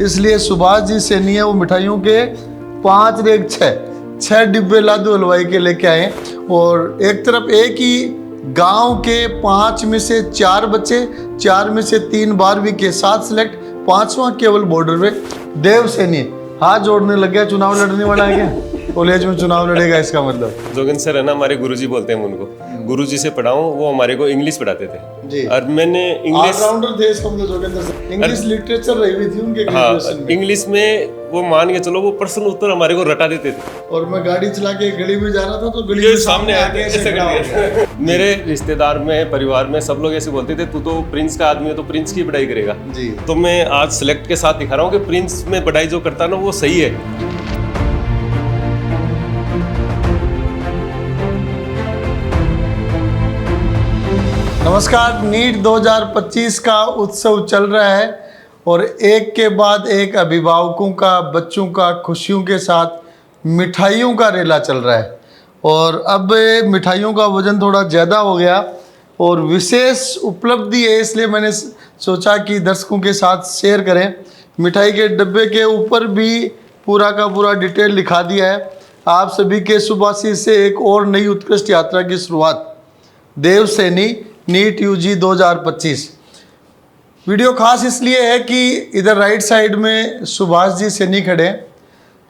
इसलिए सुभाष जी सैनी है वो मिठाइयों के 5 रेग 6 डिब्बे लादू हलवाई के लेके आए। और एक तरफ एक ही गांव के 5 में से 4 बच्चे, 4 में से 3 12वीं के साथ सिलेक्ट, 5वां केवल बॉर्डर पे देव सैनी हाथ जोड़ने लग गया। चुनाव लड़ने वाला है क्या? कॉलेज में चुनाव लड़ेगा, इसका मतलब। जोगिंदर सर है ना, हमारे गुरुजी बोलते हैं उनको। गुरुजी से पढ़ाऊं, वो हमारे को इंग्लिश पढ़ाते थे जी। और मैंने इंग्लिश ऑलराउंडर थे इसका मतलब जोगिंदर सर। इंग्लिश लिटरेचर रही हुई थी उनके ग्रेजुएशन में। इंग्लिश में वो मान के चलो वो प्रश्न उत्तर हमारे को रटा देते थे। और मैं गाड़ी चला के गली में जा रहा था तो गली ये में सामने आके ऐसे कर दिया। मेरे रिश्तेदार में, परिवार में सब लोग ऐसे बोलते थे, तू तो प्रिंस का आदमी है तो प्रिंस की पढ़ाई करेगा जी। तो मैं आज सिलेक्ट के साथ दिखा रहा हूँ कि प्रिंस में पढ़ाई जो करता है ना वो सही है। नमस्कार। नीट 2025 का उत्सव चल रहा है और एक के बाद एक अभिभावकों का, बच्चों का खुशियों के साथ मिठाइयों का रेला चल रहा है। और अब मिठाइयों का वजन थोड़ा ज़्यादा हो गया और विशेष उपलब्धि है, इसलिए मैंने सोचा कि दर्शकों के साथ शेयर करें। मिठाई के डब्बे के ऊपर भी पूरा का पूरा डिटेल लिखा दिया है। आप सभी के शुभ आशीष से एक और नई उत्कृष्ट यात्रा की शुरुआत। देव सैनी नीट यूजी 2025। वीडियो खास इसलिए है कि इधर राइट साइड में सुभाष जी सैनी खड़े हैं,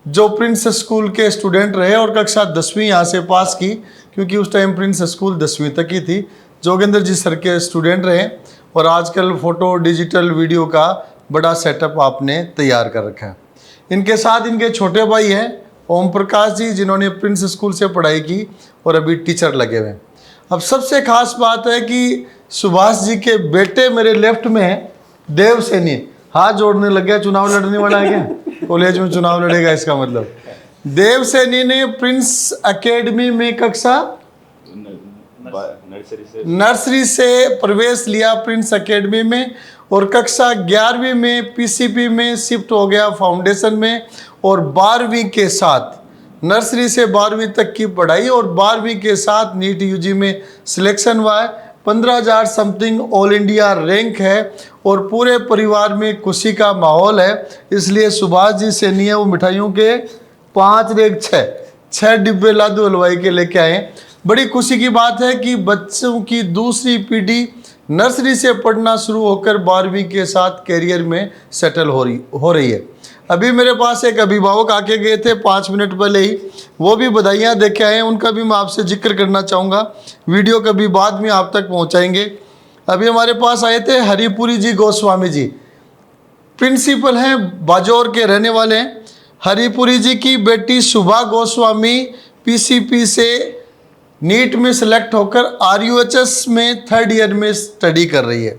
जो प्रिंस स्कूल के स्टूडेंट रहे और कक्षा 10वीं यहाँ से पास की, क्योंकि उस टाइम प्रिंस स्कूल 10वीं तक ही थी। जोगिंदर जी सर के स्टूडेंट रहे और आजकल फ़ोटो, डिजिटल, वीडियो का बड़ा सेटअप आपने तैयार कर रखा है। इनके साथ इनके छोटे भाई हैं ओम प्रकाश जी, जिन्होंने प्रिंस स्कूल से पढ़ाई की और अभी टीचर लगे हुए हैं। अब सबसे खास बात है कि सुभाष जी के बेटे मेरे लेफ्ट में है देव सैनी, हाथ जोड़ने लग गया। चुनाव लड़ने वाला है क्या? कॉलेज में चुनाव लड़ेगा, इसका मतलब। देव सैनी ने प्रिंस एकेडमी में कक्षा नर्सरी से प्रवेश लिया प्रिंस एकेडमी में और कक्षा 11वीं में पीसीपी में शिफ्ट हो गया फाउंडेशन में। और 12वीं के साथ नर्सरी से 12वीं तक की पढ़ाई और 12वीं के साथ नीट यूजी में सिलेक्शन हुआ है। 15,000 समथिंग ऑल इंडिया रैंक है और पूरे परिवार में खुशी का माहौल है। इसलिए सुभाष जी सैनी है वो मिठाइयों के 5 रेग 6 डिब्बे लादू हलवाई के लेके आए। बड़ी खुशी की बात है कि बच्चों की दूसरी पीढ़ी नर्सरी से पढ़ना शुरू होकर 12वीं के साथ कैरियर में सेटल हो रही है। अभी मेरे पास एक अभिभावक आके गए थे 5 मिनट पहले ही, वो भी बधाइयाँ दे के आए। उनका भी मैं आपसे जिक्र करना चाहूँगा, वीडियो कभी बाद में आप तक पहुँचाएंगे। अभी हमारे पास आए थे हरिपुरी जी गोस्वामी जी, प्रिंसिपल हैं, बाजौर के रहने वाले हैं। हरिपुरी जी की बेटी शुभा गोस्वामी पीसीपी से नीट में सेलेक्ट होकर आरयूएचएस में 3rd ईयर में स्टडी कर रही है।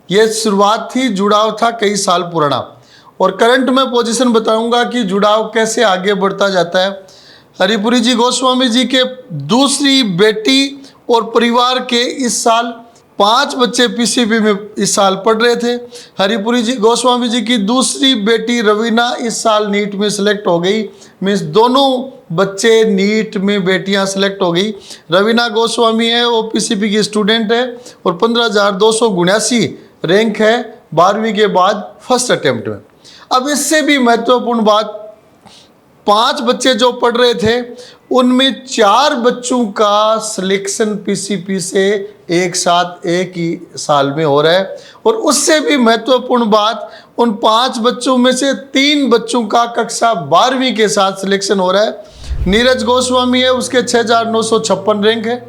ये शुरुआत थी, जुड़ाव था कई साल पुराना और करंट में पोजीशन बताऊंगा कि जुड़ाव कैसे आगे बढ़ता जाता है। हरिपुरी जी गोस्वामी जी के दूसरी बेटी और परिवार के इस साल 5 बच्चे पीसीबी में इस साल पढ़ रहे थे। हरिपुरी जी गोस्वामी जी की दूसरी बेटी रवीना इस साल नीट में सेलेक्ट हो गई। मीन्स दोनों बच्चे नीट में बेटियां सेलेक्ट हो गई। रवीना गोस्वामी है वो पीसीबी की स्टूडेंट है और 15,279 रैंक है 12वीं के बाद फर्स्ट अटेम्प्ट में। अब इससे भी महत्वपूर्ण बात, 5 बच्चे जो पढ़ रहे थे उनमें 4 बच्चों का सिलेक्शन पीसीपी से एक साथ एक ही साल में हो रहा है। और उससे भी महत्वपूर्ण बात, उन 5 बच्चों में से 3 बच्चों का कक्षा 12वीं के साथ सिलेक्शन हो रहा है। नीरज गोस्वामी है, उसके 6,956 रैंक है।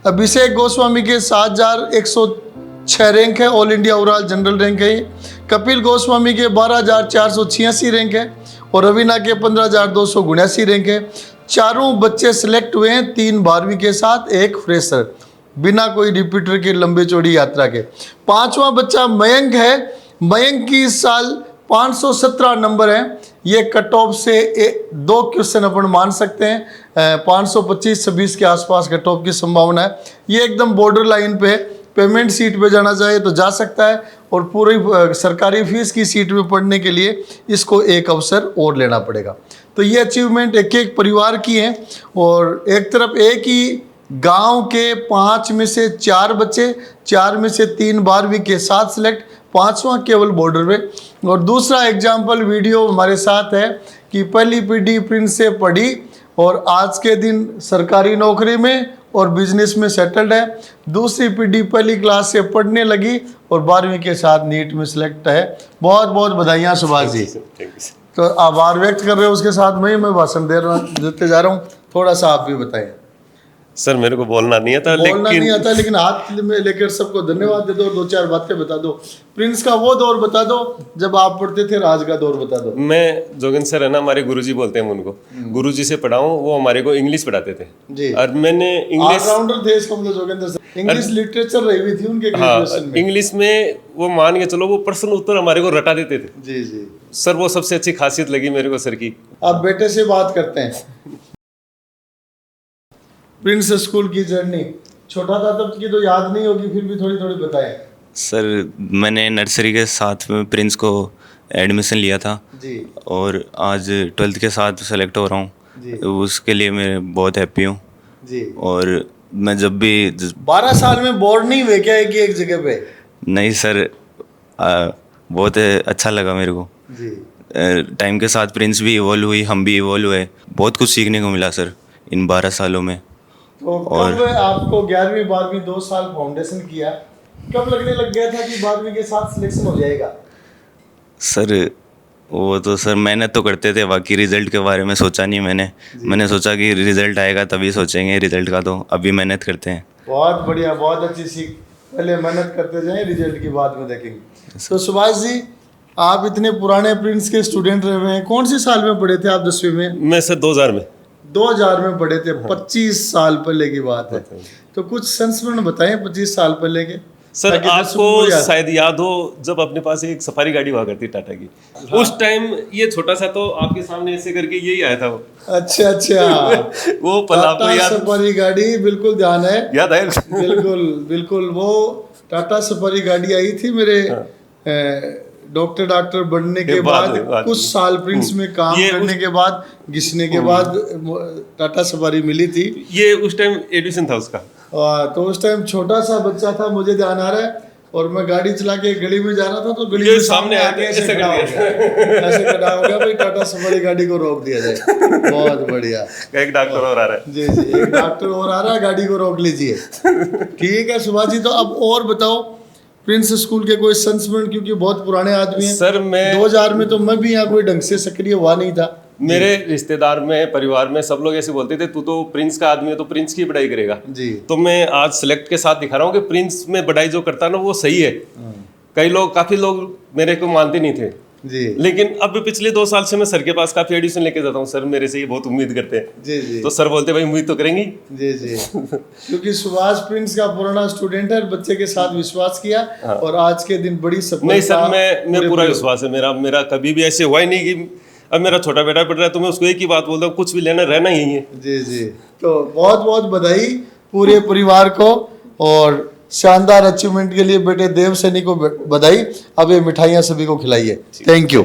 अभिषेक गोस्वामी के 7,106 रैंक है, all India overall general rank है। कपिल गोस्वामी के 12,486 रैंक है और रवीना के 15,279 रैंक है। चारों बच्चे सिलेक्ट हुए हैं, 3 12वीं के साथ, एक फ्रेशर, बिना कोई रिपीटर के लंबे चौड़ी यात्रा के। 5वां बच्चा मयंक है। मयंक की इस साल 517 नंबर है। ये कट ऑफ से 2 क्वेश्चन अपन मान सकते हैं। 525-26 के आसपास कट ऑफ की संभावना है। ये एकदम बॉर्डर लाइन पे है, पेमेंट सीट पे जाना चाहे तो जा सकता है और पूरी सरकारी फीस की सीट में पढ़ने के लिए इसको एक अवसर और लेना पड़ेगा। तो ये अचीवमेंट एक एक परिवार की है। और एक तरफ एक ही गांव के 5 में से 4 बच्चे, 4 में से 3 12वीं के साथ सिलेक्ट, 5वां केवल बॉर्डर पे। और दूसरा एग्जाम्पल वीडियो हमारे साथ है कि पहली पीढ़ी प्रिंस से पढ़ी और आज के दिन सरकारी नौकरी में और बिजनेस में सेटल्ड है। दूसरी पीढ़ी पहली क्लास से पढ़ने लगी और 12वीं के साथ नीट में सिलेक्ट है। बहुत बहुत बधाइयाँ सुभाष जी। तो आभार व्यक्त कर रहे हो, उसके साथ मैं भाषण देते जा रहा हूँ। थोड़ा सा आप भी बताएं। सर मेरे को बोलना नहीं आता, नहीं आता, लेकिन हाथ में लेकर सबको धन्यवाद दे दो और 2-4 बातें बता दो। प्रिंस का वो दौर बता दो जब आप पढ़ते थे, आज का दौर बता दो। मैं जोगिंदर सर है ना, हमारे गुरुजी बोलते हैं उनको, गुरुजी से पढ़ा हूँ। वो हमारे को इंग्लिश पढ़ाते थे जी। और मैंने इंग्लिश ऑलराउंडर थे इसका मतलब जोगिंदर सर। इंग्लिश लिटरेचर रही हुई थी उनके ग्रेजुएशन में। इंग्लिश में वो मान के चलो वो प्रश्न उत्तर हमारे को रटा देते थे। जी जी सर वो सबसे अच्छी खासियत लगी मेरे को सर की। अब बेटे से बात करते हैं। प्रिंस स्कूल की जर्नी, छोटा था तब की तो याद नहीं होगी, फिर भी थोड़ी थोड़ी बताएं। सर मैंने नर्सरी के साथ में प्रिंस को एडमिशन लिया था जी और आज 12th के साथ सेलेक्ट हो रहा जी। हूँ, उसके लिए मैं बहुत हैप्पी हूँ। जी और मैं जब भी 12 साल में बोर्ड नहीं हुए क्या एक जगह पे? नहीं सर, बहुत अच्छा लगा मेरे को। जी टाइम के साथ प्रिंस भी इवॉल्व हुई, हम भी इवॉल्व हुए, बहुत कुछ सीखने को मिला सर इन 12 सालों में। तो कब आपको 11वीं 12वीं 2 साल फाउंडेशन किया, कब लगने लग गया था कि 12वीं के साथ सिलेक्शन हो जाएगा? सर वो तो सर मेहनत तो करते थे, बाकी रिजल्ट के बारे में सोचा नहीं मैंने सोचा कि रिजल्ट आएगा तभी सोचेंगे रिजल्ट का, तो अभी मेहनत करते हैं। बहुत बढ़िया, बहुत अच्छी सीख। पहले मेहनत करते जाएं, रिजल्ट की बाद में देखेंगे। तो सुभाष जी, आप इतने पुराने प्रिंस के स्टूडेंट रहे हुए हैं, कौन सी साल में पढ़े थे आप 10वीं में? मैं सर 2000 में पढ़े थे। 25 साल पहले की बात है। तो कुछ संस्मरण बताएं 25 साल पहले के। सर आपको शायद याद हो जब अपने पास एक सफारी गाड़ी हुआ करती टाटा की। हाँ। उस टाइम ये छोटा सा तो आपके सामने ऐसे करके यही आया था वो। अच्छा वो टाटा याद, सफारी गाड़ी बिल्कुल ध्यान है, याद है बिल्कुल वो टाटा सफारी गाड़ी आई थी मेरे डॉक्टर बनने के बाद कुछ साल प्रिंस में काम करने के बाद, घिसने के बाद टाटा सफारी मिली थी। ये उस टाइम एडिशन था उसका। तो उस टाइम छोटा सा बच्चा था, मुझे ध्यान आ रहा है, और मैं गाड़ी चला के गली में जा रहा था तो गली में सामने आके ऐसे खड़ा हो गया भाई, टाटा सफारी गाड़ी को रोक दिया जाए। बहुत बढ़िया। एक डॉक्टर और आ रहा है। जी जी, एक डॉक्टर और आ रहा है, गाड़ी को रोक लीजिए। ठीक है सुभाष जी, तो अब और बताओ प्रिंस स्कूल के कोई संस्मरण, क्योंकि बहुत पुराने आदमी हैं। सर मैं 2000 में तो मैं भी यहाँ कोई ढंग से सक्रिय हुआ नहीं था। मेरे रिश्तेदार में, परिवार में सब लोग ऐसे बोलते थे तू तो प्रिंस का आदमी है तो प्रिंस की पढ़ाई करेगा जी। तो मैं आज सिलेक्ट के साथ दिखा रहा हूँ कि प्रिंस में पढ़ाई जो करता है ना वो सही है। काफी लोग मेरे को मानते नहीं थे जी, लेकिन अब पिछले 2 साल से मैं सर के पास काफी एडिशन लेके जाता हूँ। सर मेरे से ये बहुत उम्मीद करते हैं। जी जी। तो सर बोलते भाई उम्मीद तो करेंगी। जी जी क्योंकि सुभाष प्रिंस का पुराना स्टूडेंट है, बच्चे के साथ विश्वास किया और आज के दिन बड़ी सफलता। नहीं सर, मैं पूरा विश्वास है मेरा कभी भी ऐसे हुआ ही नहीं कि अब मेरा छोटा बेटा पढ़ रहा है तो मैं उसको एक ही बात बोलता हूँ, कुछ भी लेना रहना यही है। जी जी, तो बहुत बहुत बधाई पूरे परिवार को और शानदार अचीवमेंट के लिए बेटे देव सैनी को बधाई। अब ये मिठाइयाँ सभी को खिलाइए। Thank you.